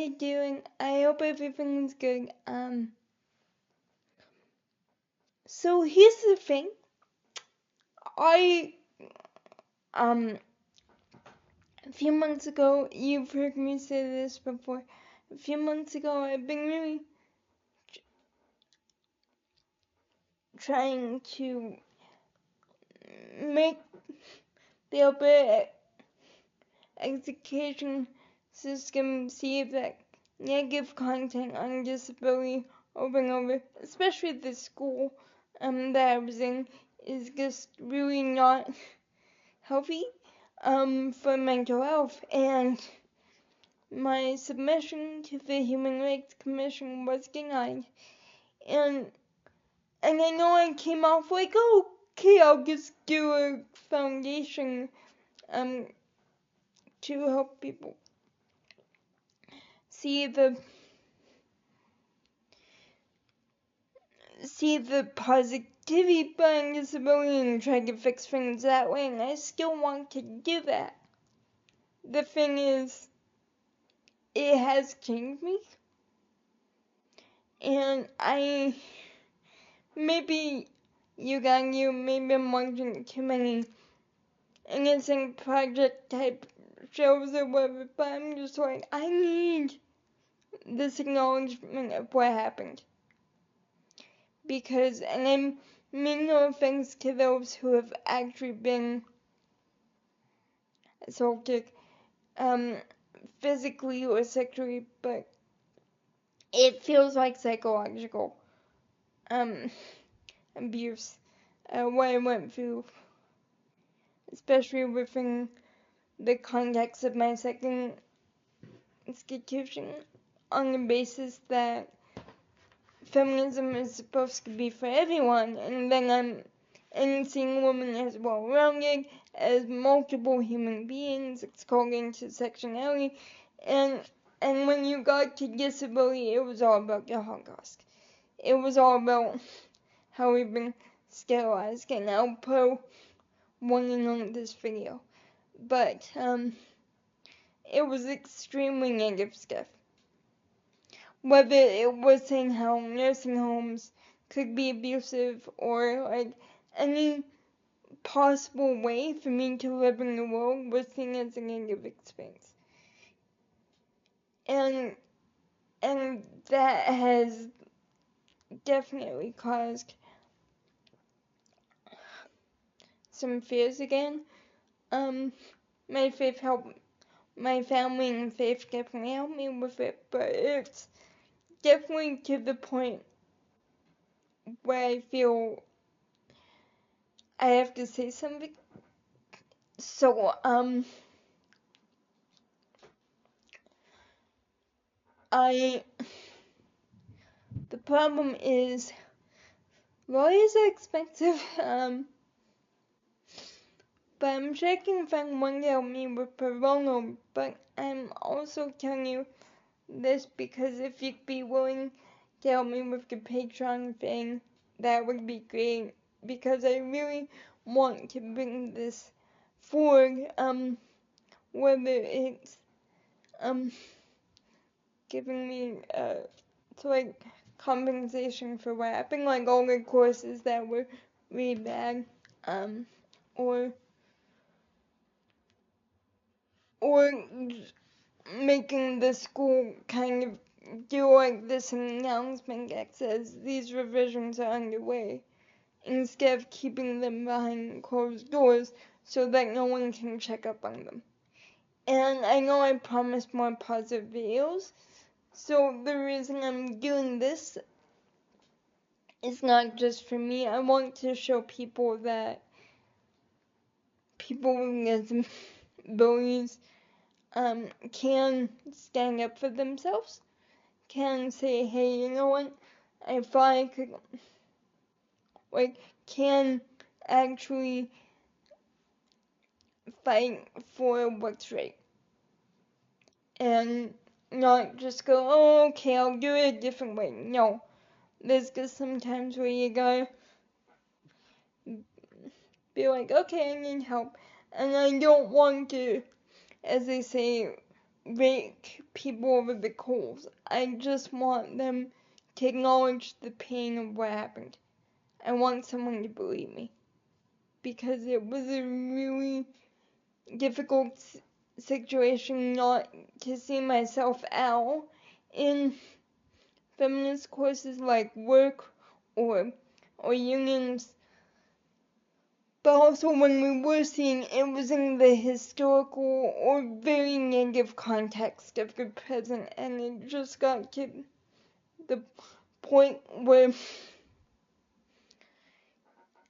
you doing? I hope everything's good. So here's the thing. A few months ago, you've heard me say this before. A few months ago, I've been really trying to make the Alberta education system see that negative content on disability over and over, especially the school that I was in, is just really not healthy for mental health. And my submission to the Human Rights Commission was denied. And I know I came off like, oh, okay, I'll just do a foundation to help people see the positivity behind disability and try to fix things that way, and I still want to do that. The thing is, it has changed me, and maybe I'm watching too many innocent project type shows or whatever, but I'm just like, I need this acknowledgement of what happened. Because, and I mean no offense to those who have actually been assaulted, physically or sexually, but it feels like psychological, abuse, what I went through, especially within the context of my second institution, on the basis that feminism is supposed to be for everyone, and then I'm seeing women as well-rounded, as multiple human beings, according to intersectionality, and when you got to disability, it was all about the Holocaust. It was all about how we've been sterilized, and I'll put warning on this video. But, it was extremely negative stuff. Whether it was saying how nursing homes could be abusive, or like any possible way for me to live in the world was seen as a negative experience. And that has definitely caused some fears again. My family and faith definitely helped me with it, but it's definitely to the point where I feel I have to say something. So, the problem is, lawyers are expensive, but I'm checking if anyone can help me with pro bono, but I'm also telling you this because if you'd be willing to help me with the Patreon thing, that would be great, because I really want to bring this forward, whether it's, giving me, like, compensation for what happened, like all the courses that were really bad, or making the school kind of do like this announcement that says these revisions are underway, instead of keeping them behind closed doors so that no one can check up on them. And I know I promised more positive videos, so the reason I'm doing this is not just for me. I want to show people that people with disabilities can stand up for themselves, can say, hey, you know what, I thought I could, like, can actually fight for what's right. And not just go, oh, okay, I'll do it a different way. No. There's just sometimes where you gotta be like, okay, I need help. And I don't want to, as they say, rake people over the coals. I just want them to acknowledge the pain of what happened. I want someone to believe me, because it was a really difficult situation not to see myself out in feminist courses like work or unions, but also when we were seeing it was in the historical or very negative context of the present, and it just got to the point where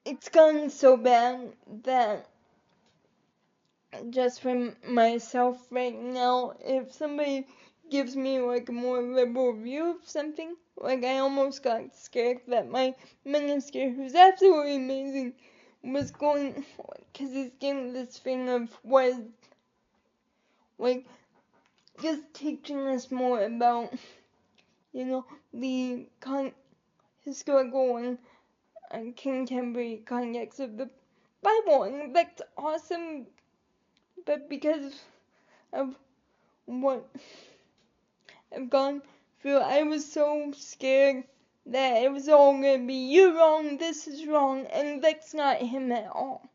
it's gotten so bad that just for myself right now, if somebody gives me like a more liberal view of something, like I almost got scared that my minister, who's absolutely amazing, was going, because he's getting this thing of what, like, just teaching us more about, the historical and contemporary context of the Bible, and that's awesome, but because of what I've gone through, I was so scared that it was all gonna be, you're wrong, this is wrong, and that's not him at all.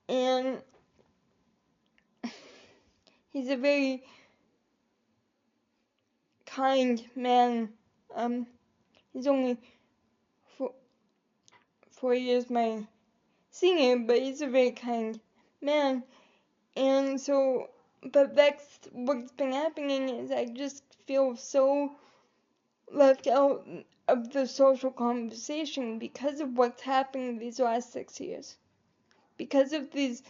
And he's a very kind man. He's only 4 years my senior, but he's a very kind man. And so, but that's what's been happening, is I just feel so left out of the social conversation because of what's happened these last 6 years. Because of these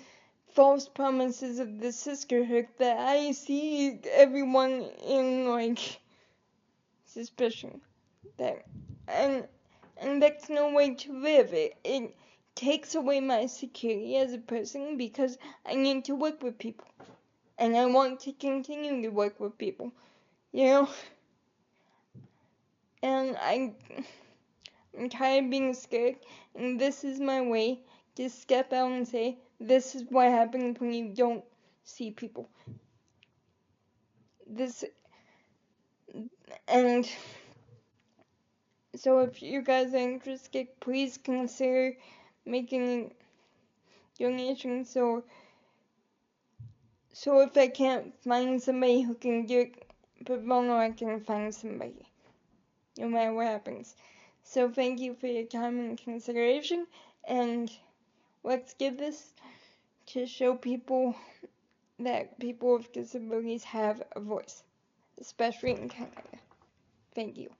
false promises of the sisterhood that I see everyone in, like, suspicion. That, and that's no way to live. It takes away my security as a person, because I need to work with people. And I want to continue to work with people, And I'm tired of being scared, and this is my way to step out and say, this is what happens when you don't see people. And so if you guys are interested, please consider making a donation, so if I can't find somebody who can do it pro bono, I can find somebody, no matter what happens. So thank you for your time and consideration, and let's give this to show people that people with disabilities have a voice, especially in Canada. Thank you.